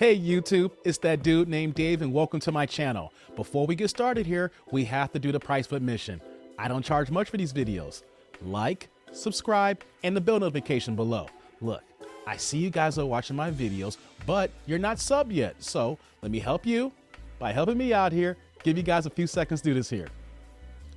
Hey YouTube, it's that dude named Dave and welcome to my channel. Before we get started here, we have to do the price of admission. I don't charge much for these videos. Like, subscribe, and the bell notification below. Look, I see you guys are watching my videos, but you're not subbed yet. So let me help you by helping me out here. Give you guys a few seconds to do this here.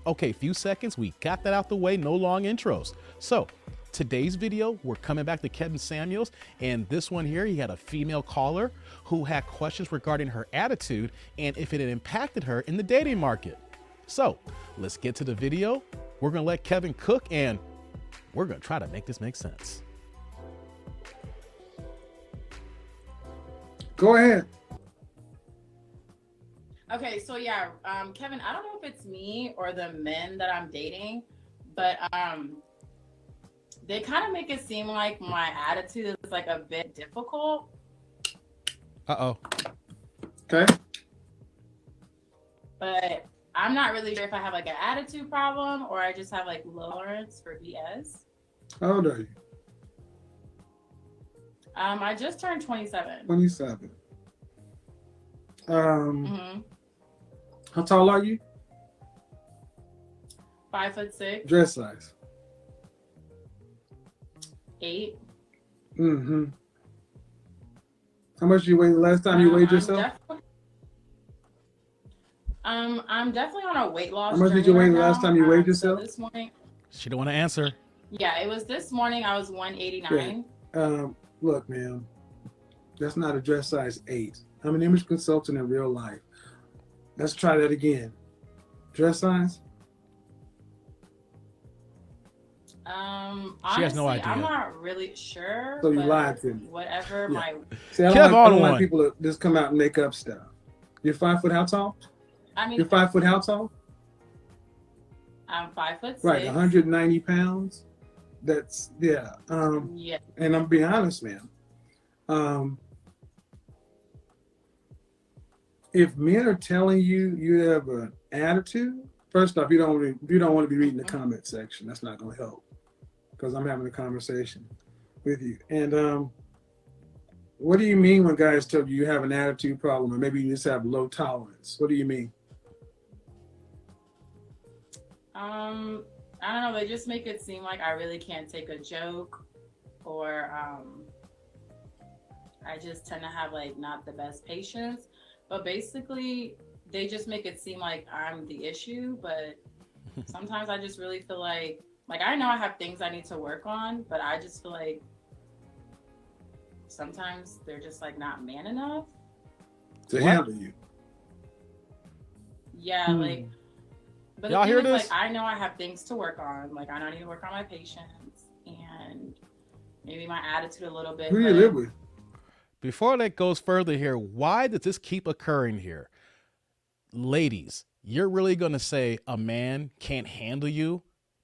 Okay, few seconds, we got that out the way, no long intros. So today's video, we're coming back to Kevin Samuels, and this one here, he had a female caller who had questions regarding her attitude and if it had impacted her in the dating market. So let's get to the video. We're gonna let Kevin cook and we're gonna try to make this make sense. Go ahead. Okay, so yeah, Kevin, I don't know if it's me or the men that I'm dating, but they kind of make it seem like my attitude is like a bit difficult. Uh-oh. Okay. But I'm not really sure if I have like an attitude problem or I just have like low tolerance for BS. How old are you? I just turned 27. 27. Mm-hmm. How tall are you? 5'6", Dress size. 8. Mm-hmm. How much did you weigh the last time you weighed yourself? I'm definitely on a weight loss. How much did you weigh the last time you weighed yourself? So this morning. She don't want to answer. Yeah, it was this morning. I was 189. Okay. Look, man, that's not a dress size 8. I'm an image consultant in real life. Let's try that again. Dress size? Honestly, She has no idea. I'm not really sure. So you lied to me. Whatever Yeah. my See, I don't like people to just come out and make up stuff. You're 5 foot how tall? I mean, You're 5 foot how tall? I'm 5'6". Right, 190 pounds. That's yeah. Yeah. And I'm being honest, man. If men are telling you you have an attitude, first off, you don't want to be reading the comment section. That's not going to help because I'm having a conversation with you. And what do you mean when guys tell you you have an attitude problem or maybe you just have low tolerance? What do you mean? I don't know. They just make it seem like I really can't take a joke, or I just tend to have like not the best patience. But basically, they just make it seem like I'm the issue. But sometimes I just really feel like I know I have things I need to work on, but I just feel like sometimes they're just like not man enough to handle you. Yeah, like. But y'all hear this? Like, I know I have things to work on. Like, I know I need to work on my patience and maybe my attitude a little bit. Who do you live with? Before that goes further here, why does this keep occurring here? Ladies, you're really going to say a man can't handle you,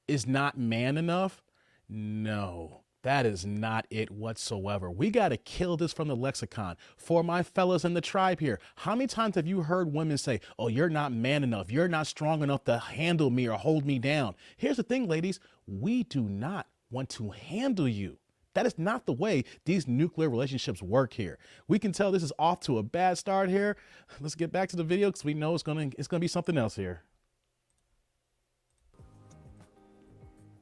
is not man enough? No, that is not it whatsoever. We got to kill this from the lexicon. For my fellas in the tribe here, how many times have you heard women say, oh, you're not man enough, you're not strong enough to handle me or hold me down? Here's the thing, ladies, we do not want to handle you. That is not the way these nuclear relationships work here. We can tell this is off to a bad start here. Let's get back to the video because we know it's gonna be something else here.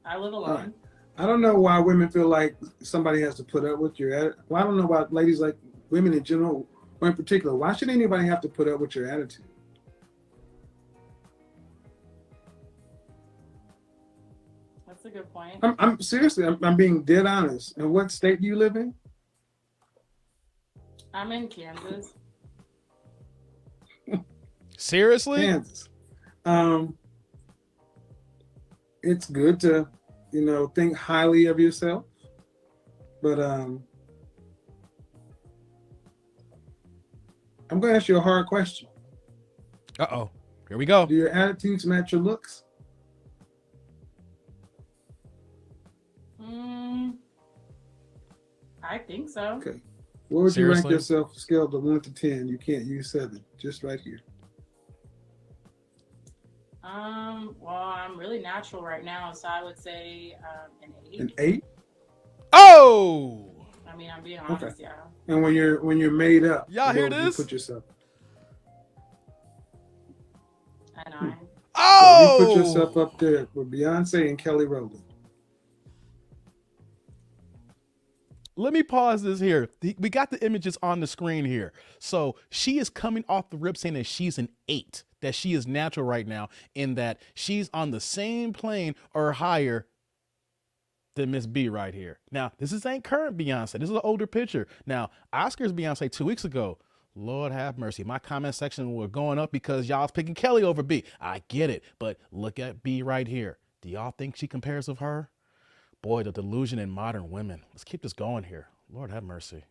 I live alone. Right. I don't know why women feel like somebody has to put up with your attitude. Well, I don't know why ladies, like women in general or in particular, why should anybody have to put up with your attitude? That's a good point. I'm seriously, I'm being dead honest. And what state do you live in? I'm in Kansas. Seriously? Kansas. It's good to, think highly of yourself, but I'm going to ask you a hard question. Uh-oh, here we go. Do your attitudes match your looks? I think so. Okay. What would Seriously? you rank yourself on a scale of 1 to 10? You can't use 7, just right here. Well, I'm really natural right now, so I would say an 8. An 8? Oh! I mean, I'm being Okay. honest, yeah. And when you're made up, Y'all hear where would you this? put yourself? A 9. So you put Oh, yourself up there with Beyonce and Kelly Rowland. let me pause this here. We got the images on the screen here. So she is coming off the rip saying that she's an 8, that she is natural right now, in that she's on the same plane or higher than Miss B right here. Now, this ain't current Beyonce. This is an older picture. Now, Oscar's Beyonce 2 weeks ago. Lord have mercy. My comment section were going up because y'all was picking Kelly over B. I get it, but look at B right here. Do y'all think she compares with her? Boy, the delusion in modern women. Let's keep this going here. Lord have mercy.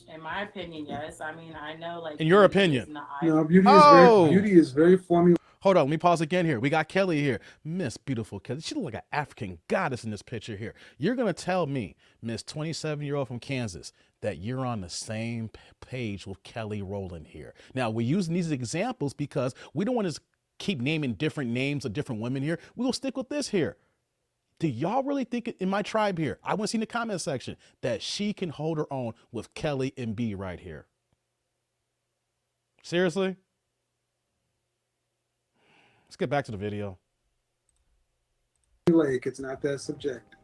In my opinion, yes. I mean, I know, like, In your beauty is opinion? not- No, Oh! beauty is very formula. Hold on, let me pause again here. We got Kelly here. Miss Beautiful Kelly. She look like an African goddess in this picture here. You're going to tell me, Miss 27-year-old from Kansas, that you're on the same page with Kelly Rowland here. Now, we're using these examples because we don't want to keep naming different names of different women here. We'll stick with this here. Do y'all really think in my tribe here, I want to see in the comment section, that she can hold her own with Kelly and B right here? Seriously? Let's get back to the video. It's not that subjective.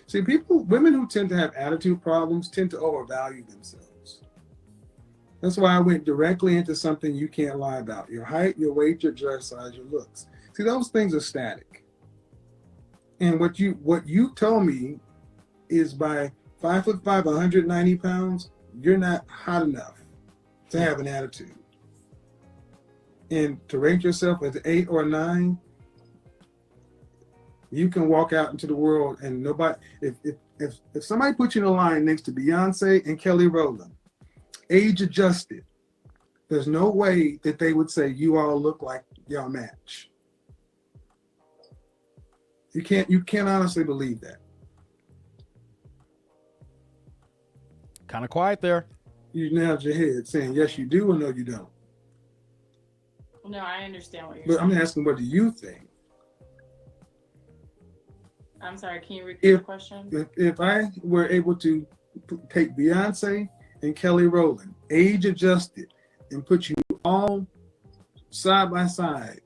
See, women who tend to have attitude problems tend to overvalue themselves. That's why I went directly into something you can't lie about: your height, your weight, your dress size, your looks. See, those things are static. And what you told me is by 5'5", 190 pounds, you're not hot enough to have an attitude. And to rate yourself as 8 or 9, you can walk out into the world and nobody. If somebody put you in a line next to Beyonce and Kelly Rowland, age adjusted, there's no way that they would say you all look like y'all match. You can't honestly believe that. Kind of quiet there. You nailed your head saying yes you do or no you don't. No, I understand what you're But saying. I'm asking, what do you think? I'm sorry, can you repeat the question? If I were able to take Beyonce and Kelly Rowland, age adjusted, and put you all side by side,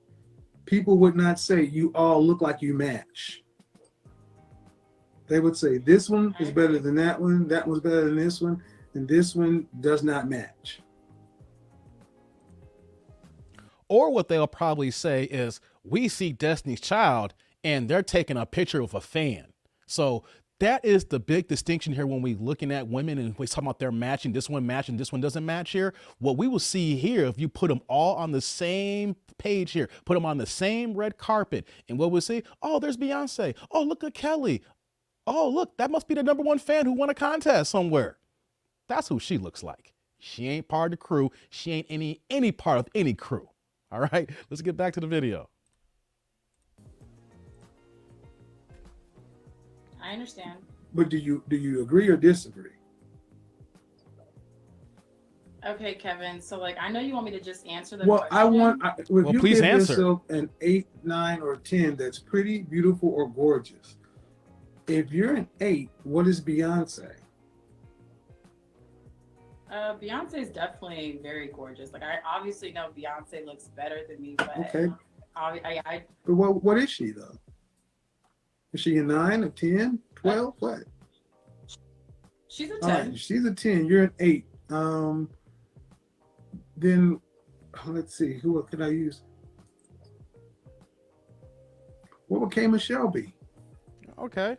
people would not say you all look like you match. They would say this one is better than that one's better than this one, and this one does not match. Or what they'll probably say is, we see Destiny's Child and they're taking a picture of a fan. So that is the big distinction here when we're looking at women and we're talking about they're matching, this one doesn't match here. What we will see here, if you put them all on the same page here, put them on the same red carpet, and what we'll see, oh, there's Beyonce. Oh, look at Kelly. Oh, look, that must be the #1 fan who won a contest somewhere. That's who she looks like. She ain't part of the crew. She ain't any part of any crew. All right, let's get back to the video. I understand. But do you agree or disagree? Okay, Kevin. So, like, I know you want me to just answer the Well, question. if Well, you please give answer. yourself an 8, 9, or 10 that's pretty, beautiful, or gorgeous, if you're an 8, what is Beyonce? Beyonce is definitely very gorgeous. Like, I obviously know Beyonce looks better than me, but Okay. I But what is she though? Is she a 9, a 10, 12? What? she's a 10. All right, she's a 10. You're an 8. Then let's see, who could I use? What would K Michelle be? Okay.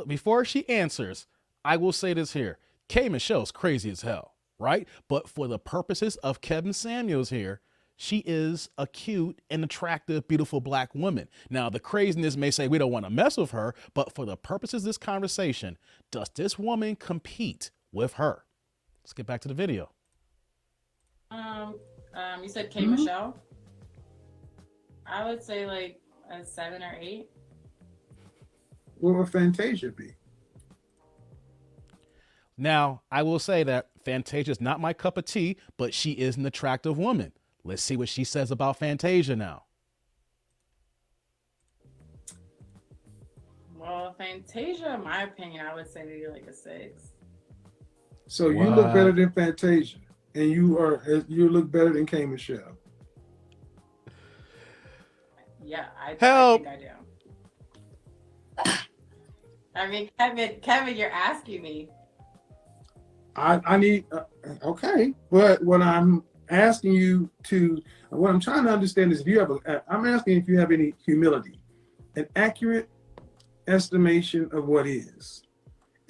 Before she answers, I will say this here. K Michelle's crazy as hell, right? But for the purposes of Kevin Samuels here, she is a cute and attractive, beautiful black woman. Now, the craziness may say we don't want to mess with her, but for the purposes of this conversation, does this woman compete with her? Let's get back to the video. You said K Michelle. I would say like a 7 or 8. What would Fantasia be? Now, I will say that Fantasia is not my cup of tea, but she is an attractive woman. Let's see what she says about Fantasia now. Fantasia, in my opinion, I would say maybe like a 6. So you look better than Fantasia, and you look better than K Michelle. Yeah, I Help. think I do. I mean, Kevin, you're asking me. I need okay, but what I'm asking you to, what I'm trying to understand is if you have I'm asking if you have any humility, an accurate estimation of what is,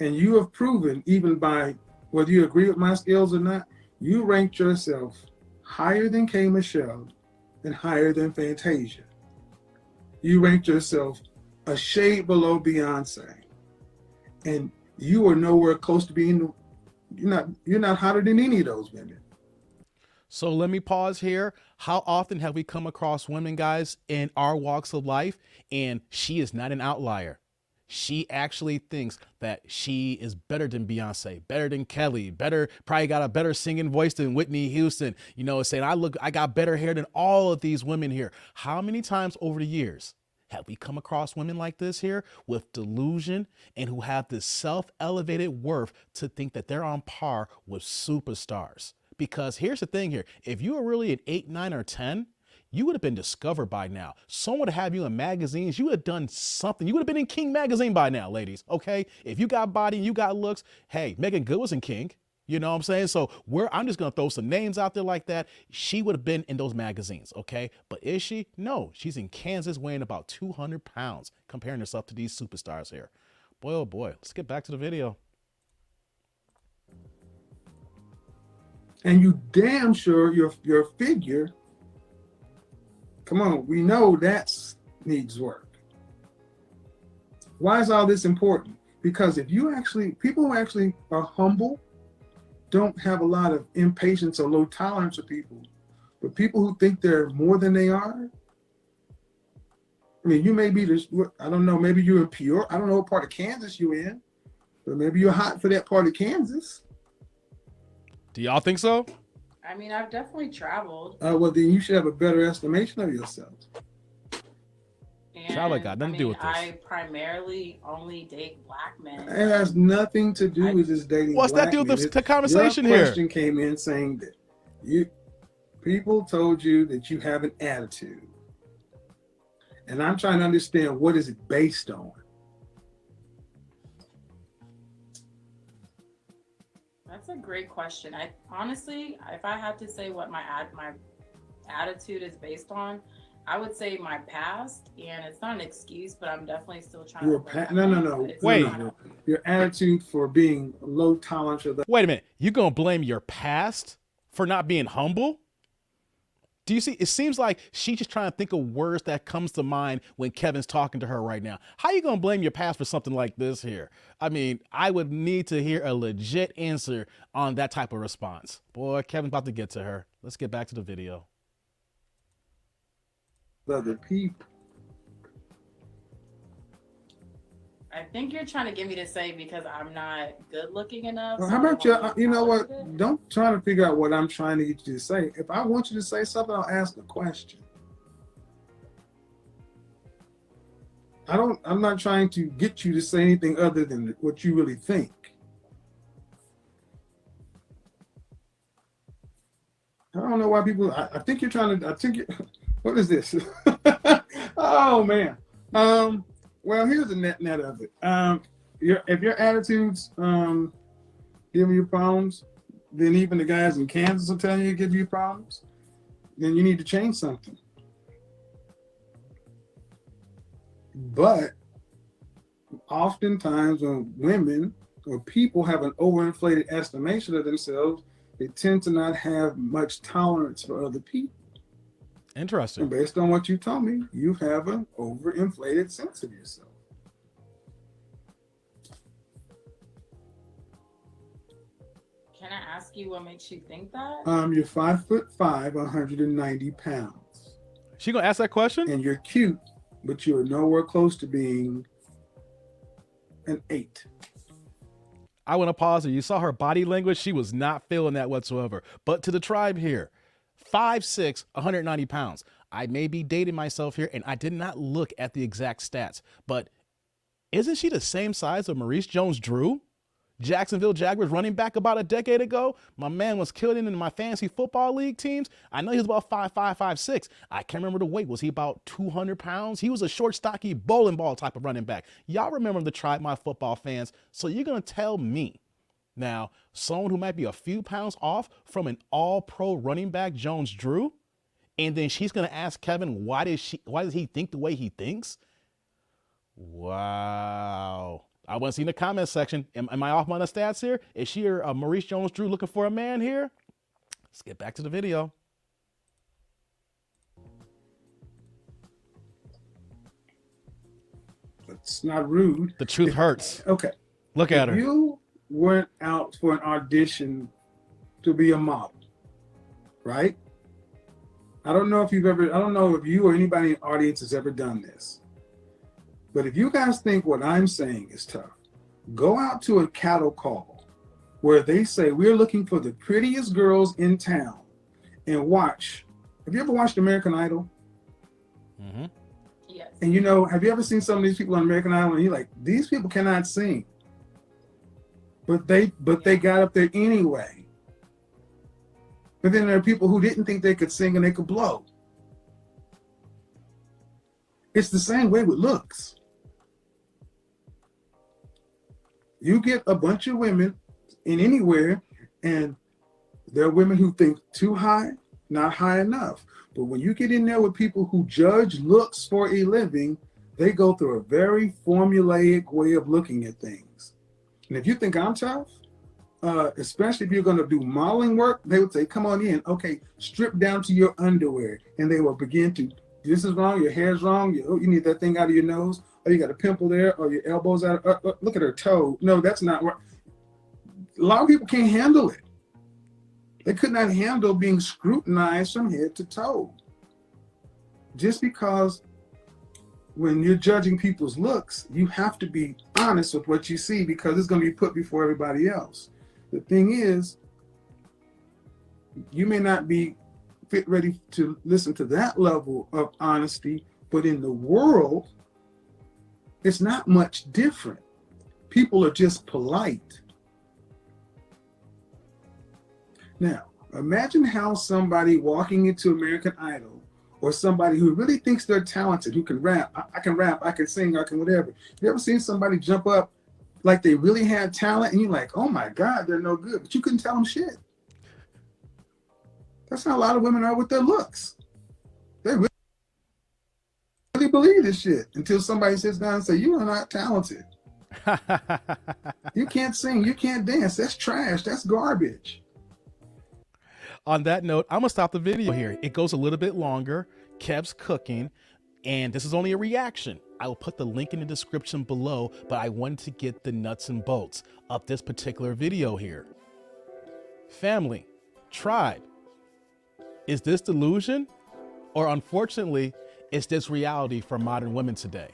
and you have proven even by whether you agree with my skills or not, you ranked yourself higher than K Michelle and higher than Fantasia. You ranked yourself a shade below Beyonce, and you are nowhere close to being. You're not hotter than any of those women. So let me pause here. How often have we come across women, guys, in our walks of life, and she is not an outlier? She actually thinks that she is better than Beyonce, better than Kelly, probably got a better singing voice than Whitney Houston, saying I got better hair than all of these women here. How many times over the years have we come across women like this here with delusion and who have this self-elevated worth to think that they're on par with superstars? Because here's the thing here. If you were really an 8, 9, or 10, you would have been discovered by now. Someone would have you in magazines. You would have done something. You would have been in King magazine by now, ladies. Okay. If you got body and you got looks, hey, Megan Good was in King. You know what I'm saying? So I'm just going to throw some names out there like that. She would have been in those magazines. Okay. But is she? No, she's in Kansas weighing about 200 pounds, comparing herself to these superstars here. Boy, oh boy. Let's get back to the video. And you damn sure your figure, come on, we know that needs work. Why is all this important? Because if you people who actually are humble don't have a lot of impatience or low tolerance of people, but people who think they're more than they are, I mean, you may be this, I don't know, maybe you're in Peoria, I don't know what part of Kansas you're in, but maybe you're hot for that part of Kansas. Do y'all think so? I mean, I've definitely traveled. Well, then you should have a better estimation of yourself. Travel got nothing to do with this. I primarily only date black men. It has nothing to do with just dating. What's that do with the conversation here? Your question came in saying that people told you that you have an attitude, and I'm trying to understand what is it based on. That's a great question. I honestly, if I had to say what my attitude is based on, I would say my past, and it's not an excuse, but I'm definitely still trying to. No. Wait. Your attitude for being low tolerance of that. Wait a minute. You gonna blame your past for not being humble? Do you see? It seems like she's just trying to think of words that comes to mind when Kevin's talking to her right now. How you gonna blame your past for something like this here? I mean, I would need to hear a legit answer on that type of response. Boy, Kevin's about to get to her. Let's get back to the video. Other people. I think you're trying to get me to say because I'm not good looking enough. Well, how about you know what? Don't try to figure out what I'm trying to get you to say. If I want you to say something, I'll ask a question. I'm not trying to get you to say anything other than what you really think. I don't know why people, I think you're trying to, what is this? Oh man. Well, here's the net of it. If your attitudes give you problems, then even the guys in Kansas will tell you it gives you problems. Then you need to change something. But oftentimes when women or people have an overinflated estimation of themselves, they tend to not have much tolerance for other people. Interesting. And based on what you told me, you have an overinflated sense of yourself. Can I ask you what makes you think that? You're 5'5", 190 pounds. She gonna ask that question? And you're cute, but you're nowhere close to being an 8. I want to pause her. You saw her body language. She was not feeling that whatsoever. But to the tribe here, 5'6", 190 pounds. I may be dating myself here, and I did not look at the exact stats, but Isn't she the same size of Maurice Jones-Drew? Jacksonville Jaguars running back about a decade ago. My man was killing it in my fantasy football league teams. I know he was about 5'5", 5'6". I can't remember the weight. Was he about 200 pounds? He was a short, stocky, bowling ball type of running back. Y'all remember the Tribe My Football fans. So you're going to tell me now, someone who might be a few pounds off from an all-pro running back, Jones-Drew, and then she's going to ask Kevin, why does he think the way he thinks? Wow. I want to see in the comment section. Am I off on the stats here? Is she or Maurice Jones-Drew looking for a man here? Let's get back to the video. It's not rude. The truth hurts. Okay. Look at her. You went out for an audition to be a model, right? I don't know if you or anybody in the audience has ever done this. But if you guys think what I'm saying is tough, go out to a cattle call where they say, we're looking for the prettiest girls in town, and watch. Have you ever watched American Idol? Mm-hmm. Yes. And have you ever seen some of these people on American Idol and you're like, these people cannot sing. But they got up there anyway. But then there are people who didn't think they could sing and they could blow. It's the same way with looks. You get a bunch of women in anywhere, and there are women who think too high, not high enough. But when you get in there with people who judge looks for a living, they go through a very formulaic way of looking at things. And if you think I'm tough, especially if you're going to do modeling work, they would say, come on in. Okay, strip down to your underwear. And they will begin to, this is wrong, your hair's wrong, you need that thing out of your nose, or you got a pimple there, or your elbow's out. Look at her toe. No, that's not right. A lot of people can't handle it. They could not handle being scrutinized from head to toe. Just because when you're judging people's looks, you have to be honest with what you see, because it's going to be put before everybody else. The thing is, you may not be ready to listen to that level of honesty, but in the world, it's not much different. People are just polite. Now, imagine how somebody walking into American Idol, or somebody who really thinks they're talented, who can rap, I can rap, I can sing, I can whatever. You ever seen somebody jump up like they really had talent, and you're like, oh my God, they're no good, but you couldn't tell them shit? That's how a lot of women are with their looks. They really believe this shit until somebody sits down and says, you are not talented. You can't sing, you can't dance, that's trash, that's garbage. On that note, I'm gonna stop the video here. It goes a little bit longer. Kev's cooking, and this is only a reaction. I will put the link in the description below, but I wanted to get the nuts and bolts of this particular video here. Family, tribe, is this delusion? Or unfortunately, is this reality for modern women today?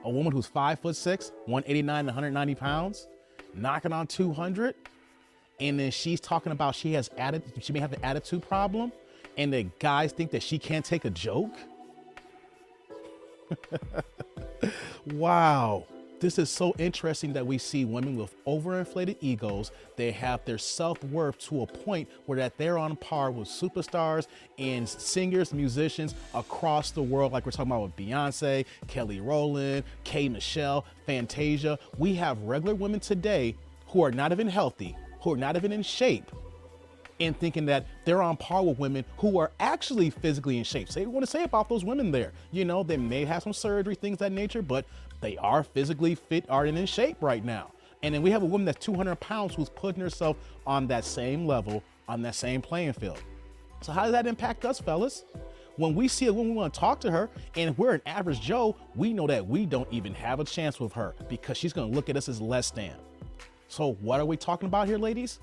A woman who's 5'6", 189 to 190 pounds, knocking on 200, and then she's talking about she may have an attitude problem, and the guys think that she can't take a joke? Wow. This is so interesting that we see women with overinflated egos. They have their self-worth to a point where that they're on par with superstars and singers, musicians across the world, like we're talking about with Beyonce, Kelly Rowland, K. Michelle, Fantasia. We have regular women today who are not even healthy, who are not even in shape, and thinking that they're on par with women who are actually physically in shape. Say what you want to say about those women there. You know, they may have some surgery, things of that nature, but they are physically fit, are in shape right now. And then we have a woman that's 200 pounds who's putting herself on that same level, on that same playing field. So how does that impact us, fellas? When we see a woman, we want to talk to her, and we're an average Joe, we know that we don't even have a chance with her because she's going to look at us as less than. So what are we talking about here, ladies?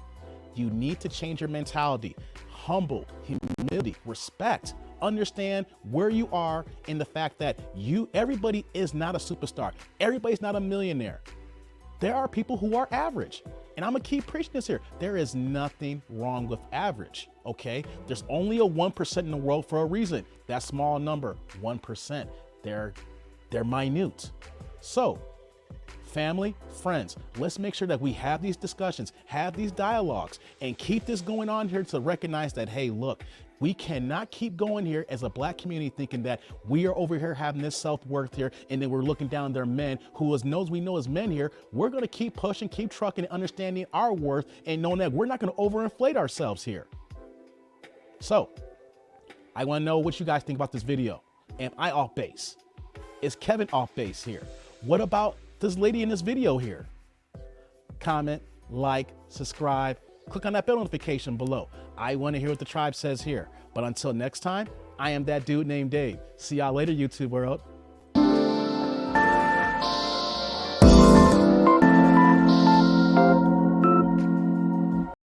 You need to change your mentality. Humble, humility, respect. Understand where you are in the fact that everybody is not a superstar. Everybody's not a millionaire. There are people who are average. And I'm gonna keep preaching this here. There is nothing wrong with average, okay? There's only a 1% in the world for a reason. That small number, 1%. They're minute. So Family, friends, let's make sure that we have these discussions, have these dialogues, and keep this going on here to recognize that, hey, look, we cannot keep going here as a Black community thinking that we are over here having this self-worth here, and then we're looking down their men who as knows we know as men here. We're going to keep pushing, keep trucking, and understanding our worth and knowing that we're not going to overinflate ourselves here. So I want to know what you guys think about this video. Am I off base? Is Kevin off base here? What about this lady in this video here? Comment, like, subscribe, click on that bell notification below. I want to hear what the tribe says here. But until next time, I am that dude named Dave. See y'all later, YouTube world.